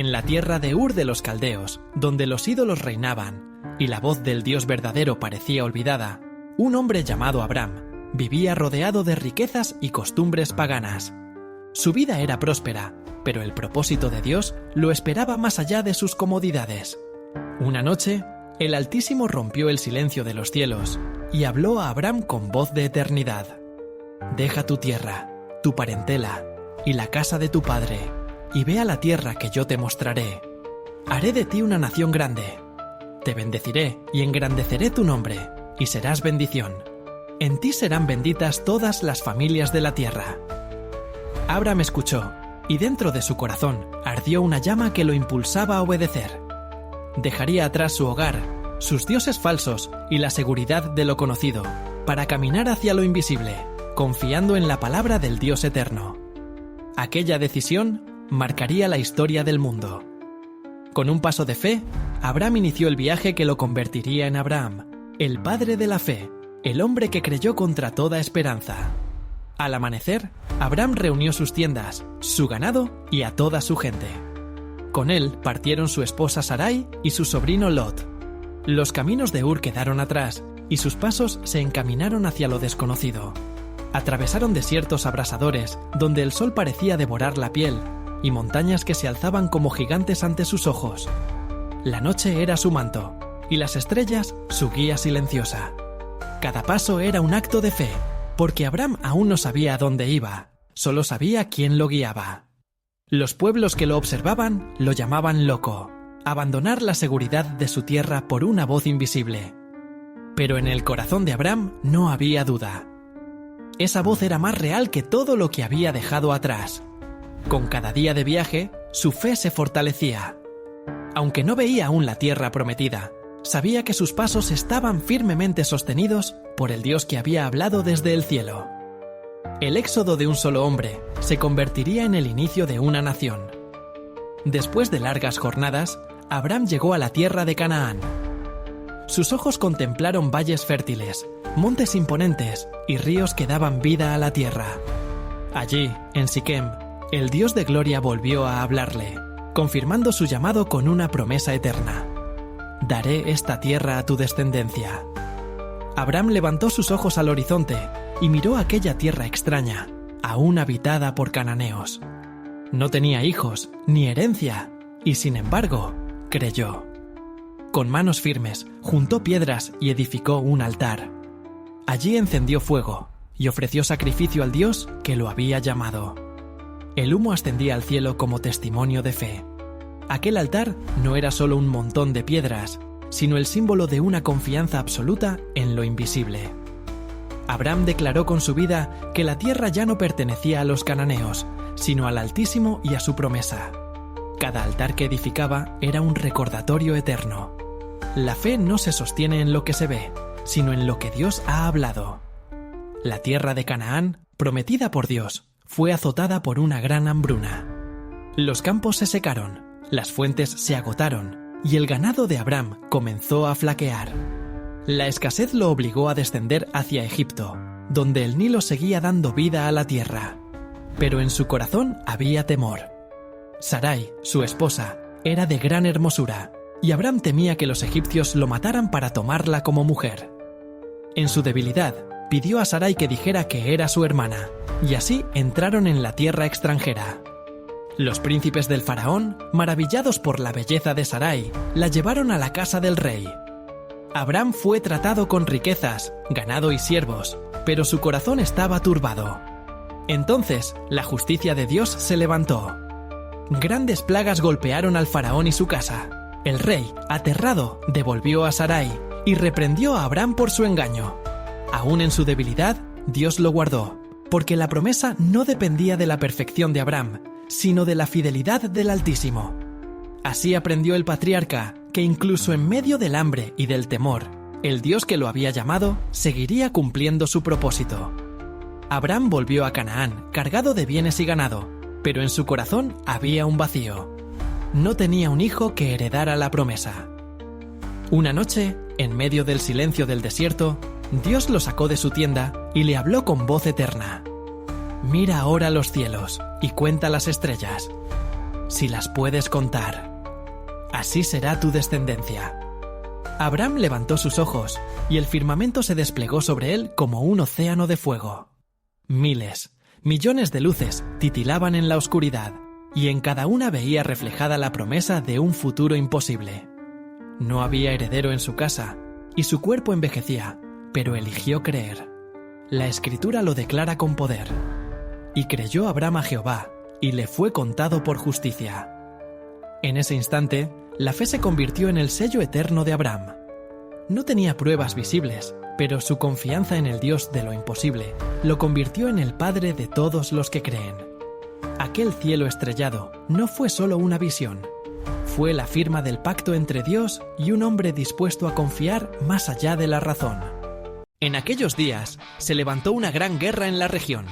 en la tierra de Ur de los Caldeos, donde los ídolos reinaban, y la voz del Dios verdadero parecía olvidada, un hombre llamado Abram vivía rodeado de riquezas y costumbres paganas. Su vida era próspera, pero el propósito de Dios lo esperaba más allá de sus comodidades. Una noche, el Altísimo rompió el silencio de los cielos y habló a Abram con voz de eternidad. «Deja tu tierra, tu parentela y la casa de tu padre, y ve a la tierra que yo te mostraré. Haré de ti una nación grande. Te bendeciré y engrandeceré tu nombre, y serás bendición. En ti serán benditas todas las familias de la tierra». Abram escuchó, y dentro de su corazón ardió una llama que lo impulsaba a obedecer. Dejaría atrás su hogar, sus dioses falsos y la seguridad de lo conocido, para caminar hacia lo invisible, confiando en la palabra del Dios eterno. Aquella decisión marcaría la historia del mundo. Con un paso de fe, Abram inició el viaje que lo convertiría en Abraham, el padre de la fe, el hombre que creyó contra toda esperanza. Al amanecer, Abram reunió sus tiendas, su ganado y a toda su gente. Con él partieron su esposa Sarai y su sobrino Lot. Los caminos de Ur quedaron atrás y sus pasos se encaminaron hacia lo desconocido. Atravesaron desiertos abrasadores donde el sol parecía devorar la piel y montañas que se alzaban como gigantes ante sus ojos. La noche era su manto y las estrellas su guía silenciosa. Cada paso era un acto de fe, porque Abram aún no sabía a dónde iba, solo sabía quién lo guiaba. Los pueblos que lo observaban lo llamaban loco, abandonar la seguridad de su tierra por una voz invisible. Pero en el corazón de Abram no había duda. Esa voz era más real que todo lo que había dejado atrás. Con cada día de viaje, su fe se fortalecía. Aunque no veía aún la tierra prometida, sabía que sus pasos estaban firmemente sostenidos por el Dios que había hablado desde el cielo. El éxodo de un solo hombre se convertiría en el inicio de una nación. Después de largas jornadas, Abram llegó a la tierra de Canaán. Sus ojos contemplaron valles fértiles, montes imponentes y ríos que daban vida a la tierra. Allí, en Siquem, el Dios de gloria volvió a hablarle, confirmando su llamado con una promesa eterna. «Daré esta tierra a tu descendencia». Abram levantó sus ojos al horizonte y miró aquella tierra extraña, aún habitada por cananeos. No tenía hijos ni herencia, y sin embargo, creyó. Con manos firmes, juntó piedras y edificó un altar. Allí encendió fuego y ofreció sacrificio al Dios que lo había llamado. El humo ascendía al cielo como testimonio de fe. Aquel altar no era solo un montón de piedras, sino el símbolo de una confianza absoluta en lo invisible. Abram declaró con su vida que la tierra ya no pertenecía a los cananeos, sino al Altísimo y a su promesa. Cada altar que edificaba era un recordatorio eterno. La fe no se sostiene en lo que se ve, sino en lo que Dios ha hablado. La tierra de Canaán, prometida por Dios, fue azotada por una gran hambruna. Los campos se secaron, las fuentes se agotaron, y el ganado de Abram comenzó a flaquear. La escasez lo obligó a descender hacia Egipto, donde el Nilo seguía dando vida a la tierra. Pero en su corazón había temor. Sarai, su esposa, era de gran hermosura, y Abram temía que los egipcios lo mataran para tomarla como mujer. En su debilidad, pidió a Sarai que dijera que era su hermana, y así entraron en la tierra extranjera. Los príncipes del faraón, maravillados por la belleza de Sarai, la llevaron a la casa del rey. Abram fue tratado con riquezas, ganado y siervos, pero su corazón estaba turbado. Entonces, la justicia de Dios se levantó. Grandes plagas golpearon al faraón y su casa. El rey, aterrado, devolvió a Sarai y reprendió a Abram por su engaño. Aún en su debilidad, Dios lo guardó, porque la promesa no dependía de la perfección de Abram, sino de la fidelidad del Altísimo. Así aprendió el patriarca que incluso en medio del hambre y del temor, el Dios que lo había llamado seguiría cumpliendo su propósito. Abram volvió a Canaán cargado de bienes y ganado, pero en su corazón había un vacío. No tenía un hijo que heredara la promesa. Una noche, en medio del silencio del desierto, Dios lo sacó de su tienda y le habló con voz eterna. «Mira ahora los cielos y cuenta las estrellas. si las puedes contar. Así será tu descendencia. Abraham levantó sus ojos, y el firmamento se desplegó sobre él como un océano de fuego. Miles, millones de luces titilaban en la oscuridad, y en cada una veía reflejada la promesa de un futuro imposible. No había heredero en su casa, y su cuerpo envejecía, pero eligió creer. La Escritura lo declara con poder. Y creyó Abraham a Jehová, y le fue contado por justicia. En ese instante, la fe se convirtió en el sello eterno de Abraham. No tenía pruebas visibles, pero su confianza en el Dios de lo imposible lo convirtió en el padre de todos los que creen. Aquel cielo estrellado no fue solo una visión, fue la firma del pacto entre Dios y un hombre dispuesto a confiar más allá de la razón. En aquellos días se levantó una gran guerra en la región.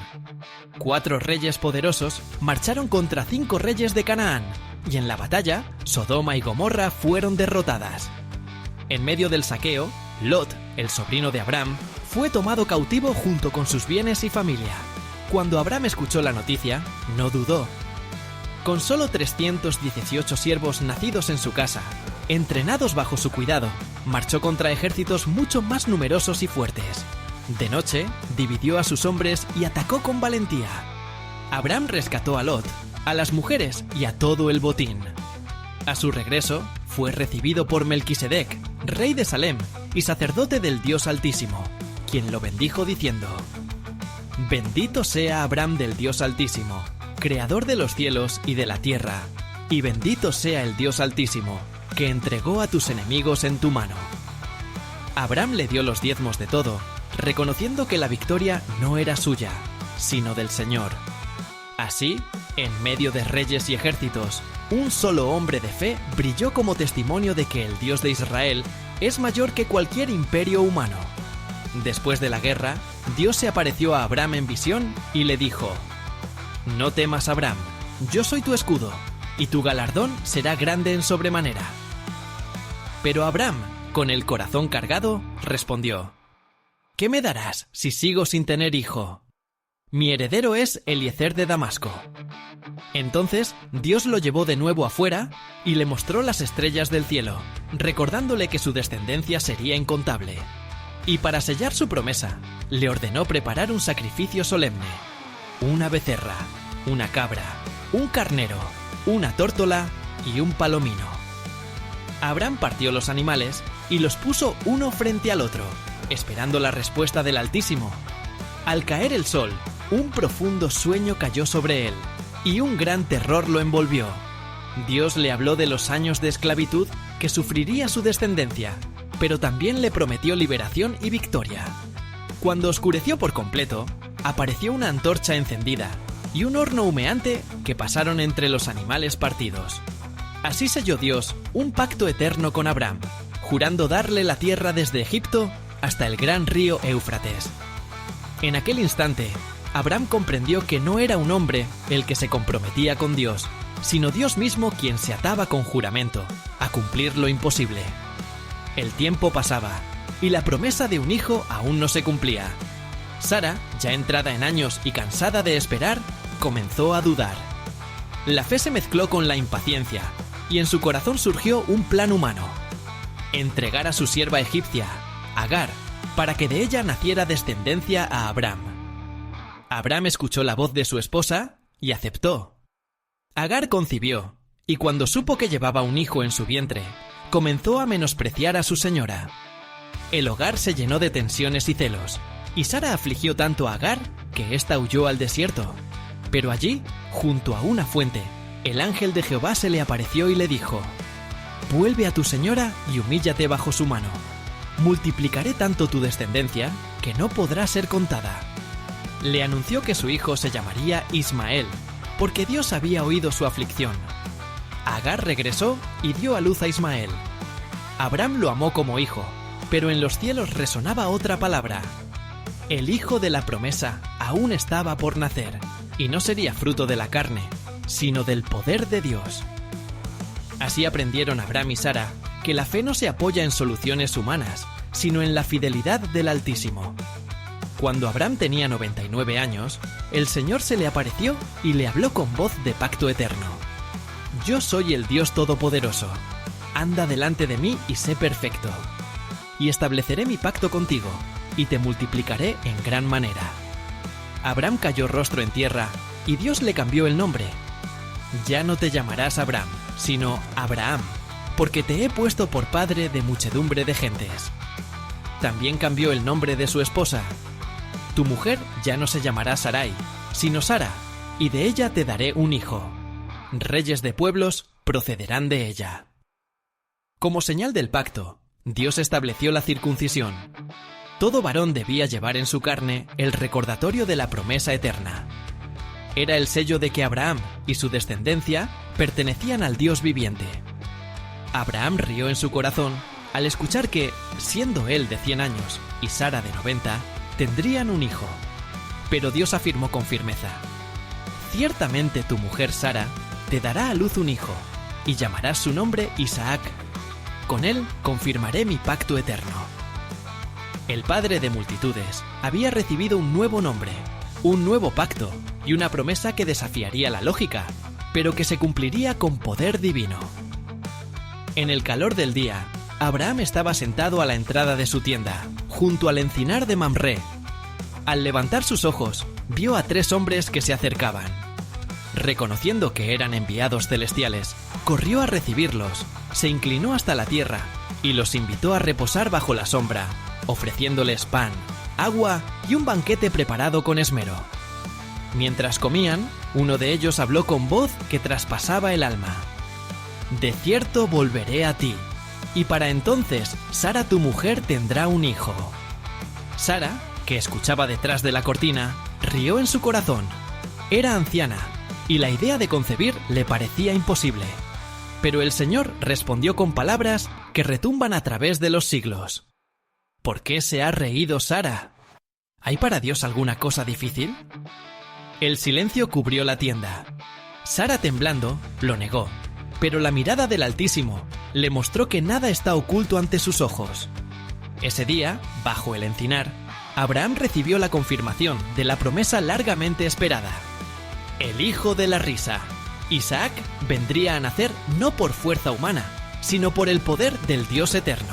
4 reyes poderosos marcharon contra 5 reyes de Canaán, y en la batalla, Sodoma y Gomorra fueron derrotadas. En medio del saqueo, Lot, el sobrino de Abraham, fue tomado cautivo junto con sus bienes y familia. Cuando Abraham escuchó la noticia, no dudó. Con solo 318 siervos nacidos en su casa, entrenados bajo su cuidado, marchó contra ejércitos mucho más numerosos y fuertes. De noche, dividió a sus hombres y atacó con valentía. Abraham rescató a Lot, a las mujeres y a todo el botín. A su regreso, fue recibido por Melquisedec, rey de Salem y sacerdote del Dios Altísimo, quien lo bendijo diciendo: Bendito sea Abraham del Dios Altísimo, creador de los cielos y de la tierra, y bendito sea el Dios Altísimo, que entregó a tus enemigos en tu mano. Abraham le dio los diezmos de todo, reconociendo que la victoria no era suya, sino del Señor. Así, en medio de reyes y ejércitos, un solo hombre de fe brilló como testimonio de que el Dios de Israel es mayor que cualquier imperio humano. Después de la guerra, Dios se apareció a Abraham en visión y le dijo: No temas, Abraham, yo soy tu escudo, y tu galardón será grande en sobremanera. Pero Abraham, con el corazón cargado, respondió: ¿Qué me darás si sigo sin tener hijo? Mi heredero es Eliezer de Damasco. Entonces Dios lo llevó de nuevo afuera y le mostró las estrellas del cielo, recordándole que su descendencia sería incontable. Y para sellar su promesa, le ordenó preparar un sacrificio solemne: una becerra, una cabra, un carnero, una tórtola y un palomino. Abraham partió los animales y los puso uno frente al otro, esperando la respuesta del Altísimo. Al caer el sol, un profundo sueño cayó sobre él, y un gran terror lo envolvió. Dios le habló de los años de esclavitud que sufriría su descendencia, pero también le prometió liberación y victoria. Cuando oscureció por completo, apareció una antorcha encendida y un horno humeante que pasaron entre los animales partidos. Así selló Dios un pacto eterno con Abraham, jurando darle la tierra desde Egipto hasta el gran río Éufrates. En aquel instante, Abraham comprendió que no era un hombre el que se comprometía con Dios, sino Dios mismo quien se ataba con juramento a cumplir lo imposible. El tiempo pasaba, y la promesa de un hijo aún no se cumplía. Sara, ya entrada en años y cansada de esperar, comenzó a dudar. La fe se mezcló con la impaciencia, y en su corazón surgió un plan humano: entregar a su sierva egipcia, Agar, para que de ella naciera descendencia a Abraham. Abraham escuchó la voz de su esposa y aceptó. Agar concibió, y cuando supo que llevaba un hijo en su vientre, comenzó a menospreciar a su señora. El hogar se llenó de tensiones y celos, y Sara afligió tanto a Agar que ésta huyó al desierto. Pero allí, junto a una fuente, el ángel de Jehová se le apareció y le dijo: Vuelve a tu señora y humíllate bajo su mano. Multiplicaré tanto tu descendencia que no podrá ser contada. Le anunció que su hijo se llamaría Ismael, porque Dios había oído su aflicción. Agar regresó y dio a luz a Ismael. Abraham lo amó como hijo, pero en los cielos resonaba otra palabra: el hijo de la promesa aún estaba por nacer, y no sería fruto de la carne, sino del poder de Dios. Así aprendieron Abraham y Sara que la fe no se apoya en soluciones humanas, sino en la fidelidad del Altísimo. Cuando Abraham tenía 99 años, el Señor se le apareció y le habló con voz de pacto eterno: Yo soy el Dios Todopoderoso. Anda delante de mí y sé perfecto. Y estableceré mi pacto contigo, y te multiplicaré en gran manera. Abraham cayó rostro en tierra, y Dios le cambió el nombre. Ya no te llamarás Abraham, sino Abraham, porque te he puesto por padre de muchedumbre de gentes. También cambió el nombre de su esposa. Tu mujer ya no se llamará Sarai, sino Sara, y de ella te daré un hijo. Reyes de pueblos procederán de ella. Como señal del pacto, Dios estableció la circuncisión. Todo varón debía llevar en su carne el recordatorio de la promesa eterna. Era el sello de que Abraham y su descendencia pertenecían al Dios viviente. Abraham rió en su corazón al escuchar que, siendo él de 100 años y Sara de 90, tendrían un hijo. Pero Dios afirmó con firmeza: ciertamente tu mujer Sara te dará a luz un hijo, y llamarás su nombre Isaac. Con él confirmaré mi pacto eterno. El padre de multitudes había recibido un nuevo nombre, un nuevo pacto y una promesa que desafiaría la lógica, pero que se cumpliría con poder divino. En el calor del día, Abraham estaba sentado a la entrada de su tienda, junto al encinar de Mamré. Al levantar sus ojos, vio a 3 hombres que se acercaban. Reconociendo que eran enviados celestiales, corrió a recibirlos, se inclinó hasta la tierra y los invitó a reposar bajo la sombra, ofreciéndoles pan, agua y un banquete preparado con esmero. Mientras comían, uno de ellos habló con voz que traspasaba el alma: de cierto volveré a ti, y para entonces Sara tu mujer tendrá un hijo. Sara, que escuchaba detrás de la cortina, rió en su corazón. Era anciana, y la idea de concebir le parecía imposible. Pero el Señor respondió con palabras que retumban a través de los siglos. ¿Por qué se ha reído Sara? ¿Hay para Dios alguna cosa difícil? El silencio cubrió la tienda. Sara, temblando, lo negó, pero la mirada del Altísimo le mostró que nada está oculto ante sus ojos. Ese día, bajo el encinar, Abraham recibió la confirmación de la promesa largamente esperada. El hijo de la risa, Isaac, vendría a nacer no por fuerza humana, sino por el poder del Dios eterno.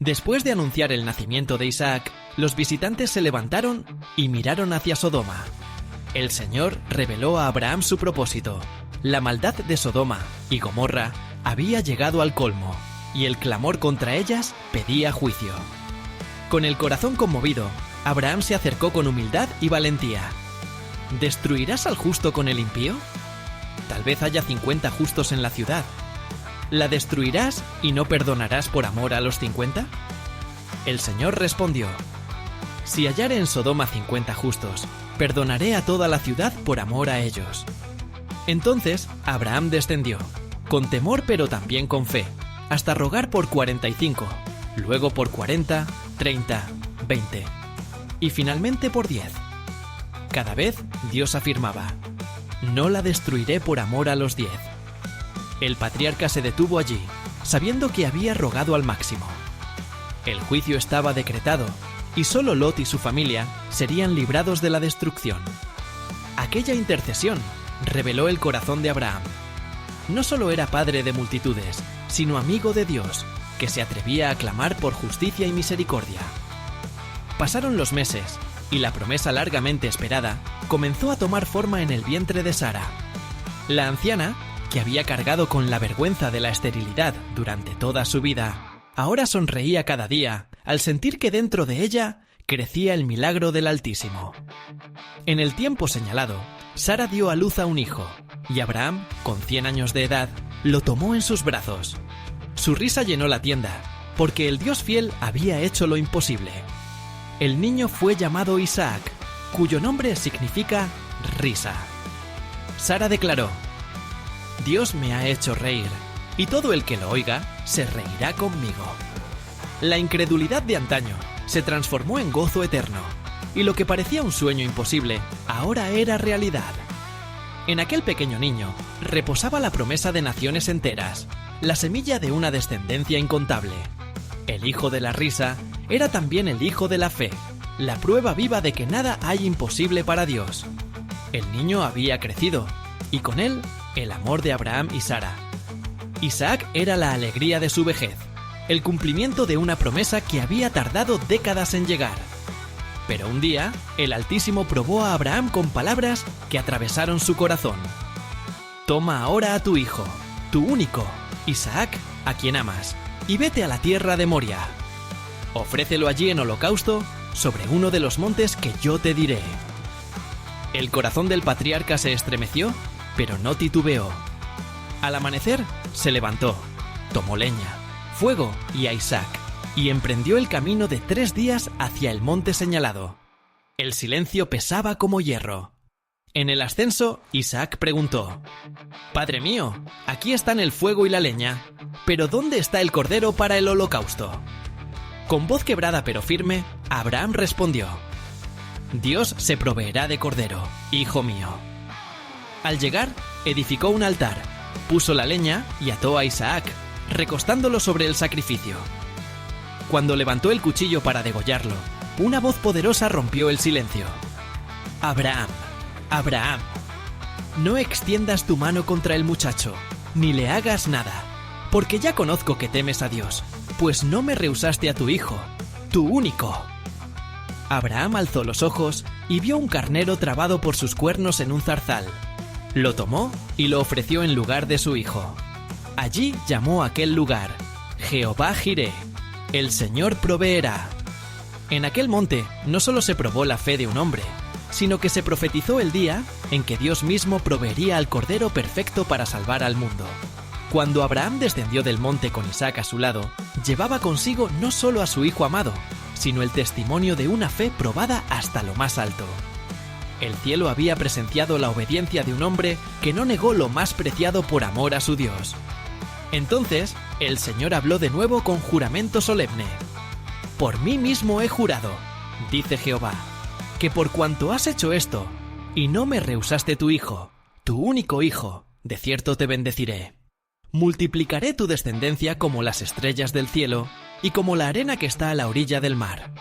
Después de anunciar el nacimiento de Isaac, los visitantes se levantaron y miraron hacia Sodoma. El Señor reveló a Abraham su propósito. La maldad de Sodoma y Gomorra había llegado al colmo, y el clamor contra ellas pedía juicio. Con el corazón conmovido, Abraham se acercó con humildad y valentía. ¿Destruirás al justo con el impío? Tal vez haya 50 justos en la ciudad. ¿La destruirás y no perdonarás por amor a los 50? El Señor respondió: si hallare en Sodoma 50 justos, perdonaré a toda la ciudad por amor a ellos. Entonces Abraham descendió, con temor pero también con fe, hasta rogar por 45, luego por 40, 30, 20, y finalmente por 10. Cada vez Dios afirmaba: no la destruiré por amor a los 10. El patriarca se detuvo allí, sabiendo que había rogado al máximo. El juicio estaba decretado, y solo Lot y su familia serían librados de la destrucción. Aquella intercesión reveló el corazón de Abraham. No solo era padre de multitudes, sino amigo de Dios, que se atrevía a clamar por justicia y misericordia. Pasaron los meses, y la promesa largamente esperada comenzó a tomar forma en el vientre de Sara. La anciana, que había cargado con la vergüenza de la esterilidad durante toda su vida, ahora sonreía cada día al sentir que dentro de ella crecía el milagro del Altísimo. En el tiempo señalado, Sara dio a luz a un hijo, y Abraham, con 100 años de edad, lo tomó en sus brazos. Su risa llenó la tienda, porque el Dios fiel había hecho lo imposible. El niño fue llamado Isaac, cuyo nombre significa risa. Sara declaró: Dios me ha hecho reír, y todo el que lo oiga se reirá conmigo. La incredulidad de antaño se transformó en gozo eterno, y lo que parecía un sueño imposible ahora era realidad. En aquel pequeño niño reposaba la promesa de naciones enteras, la semilla de una descendencia incontable. El hijo de la risa era también el hijo de la fe, la prueba viva de que nada hay imposible para Dios. El niño había crecido, y con él el amor de Abraham y Sara. Isaac era la alegría de su vejez, el cumplimiento de una promesa que había tardado décadas en llegar. Pero un día, el Altísimo probó a Abraham con palabras que atravesaron su corazón. Toma ahora a tu hijo, tu único, Isaac, a quien amas, y vete a la tierra de Moria. Ofrécelo allí en holocausto sobre uno de los montes que yo te diré. El corazón del patriarca se estremeció, pero no titubeó. Al amanecer, se levantó, tomó leña, fuego y a Isaac, y emprendió el camino de 3 días hacia el monte señalado. El silencio pesaba como hierro. En el ascenso, Isaac preguntó: «Padre mío, aquí están el fuego y la leña, pero ¿dónde está el cordero para el holocausto?». Con voz quebrada pero firme, Abraham respondió: «Dios se proveerá de cordero, hijo mío». Al llegar, edificó un altar, puso la leña y ató a Isaac, recostándolo sobre el sacrificio. Cuando levantó el cuchillo para degollarlo, una voz poderosa rompió el silencio. «Abraham, Abraham, no extiendas tu mano contra el muchacho, ni le hagas nada, porque ya conozco que temes a Dios, pues no me rehusaste a tu hijo, tu único». Abraham alzó los ojos y vio un carnero trabado por sus cuernos en un zarzal. Lo tomó y lo ofreció en lugar de su hijo. Allí llamó a aquel lugar Jehová Jireh, el Señor proveerá. En aquel monte no solo se probó la fe de un hombre, sino que se profetizó el día en que Dios mismo proveería al cordero perfecto para salvar al mundo. Cuando Abraham descendió del monte con Isaac a su lado, llevaba consigo no solo a su hijo amado, sino el testimonio de una fe probada hasta lo más alto. El cielo había presenciado la obediencia de un hombre que no negó lo más preciado por amor a su Dios. Entonces, el Señor habló de nuevo con juramento solemne. «Por mí mismo he jurado, dice Jehová, que por cuanto has hecho esto, y no me rehusaste tu hijo, tu único hijo, de cierto te bendeciré. Multiplicaré tu descendencia como las estrellas del cielo y como la arena que está a la orilla del mar.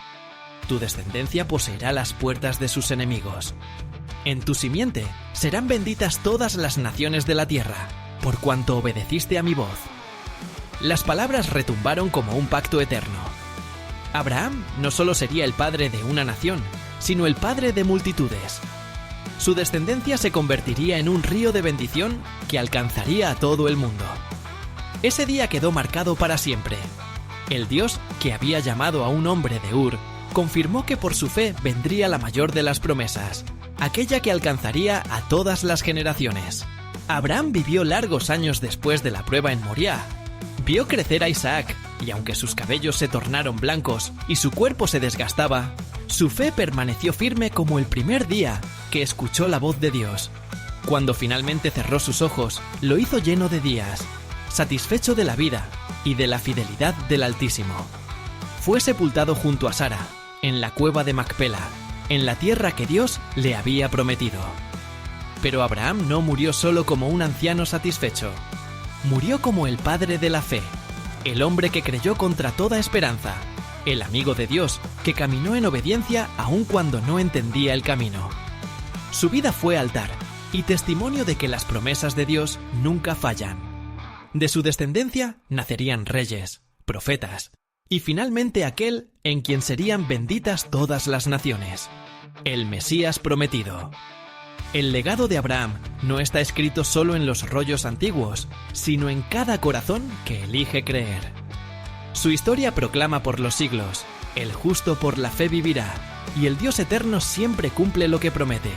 Tu descendencia poseerá las puertas de sus enemigos. En tu simiente serán benditas todas las naciones de la tierra, por cuanto obedeciste a mi voz». Las palabras retumbaron como un pacto eterno. Abraham no solo sería el padre de una nación, sino el padre de multitudes. Su descendencia se convertiría en un río de bendición que alcanzaría a todo el mundo. Ese día quedó marcado para siempre. El Dios que había llamado a un hombre de Ur confirmó que por su fe vendría la mayor de las promesas, aquella que alcanzaría a todas las generaciones. Abraham vivió largos años después de la prueba en Moriah. Vio crecer a Isaac, y aunque sus cabellos se tornaron blancos y su cuerpo se desgastaba, su fe permaneció firme como el primer día que escuchó la voz de Dios. Cuando finalmente cerró sus ojos, lo hizo lleno de días, satisfecho de la vida y de la fidelidad del Altísimo. Fue sepultado junto a Sara, en la cueva de Macpela, en la tierra que Dios le había prometido. Pero Abraham no murió solo como un anciano satisfecho. Murió como el padre de la fe, el hombre que creyó contra toda esperanza, el amigo de Dios que caminó en obediencia aun cuando no entendía el camino. Su vida fue altar y testimonio de que las promesas de Dios nunca fallan. De su descendencia nacerían reyes, profetas y finalmente aquel en quien serían benditas todas las naciones, el Mesías prometido. El legado de Abraham no está escrito solo en los rollos antiguos, sino en cada corazón que elige creer. Su historia proclama por los siglos: el justo por la fe vivirá, y el Dios eterno siempre cumple lo que promete.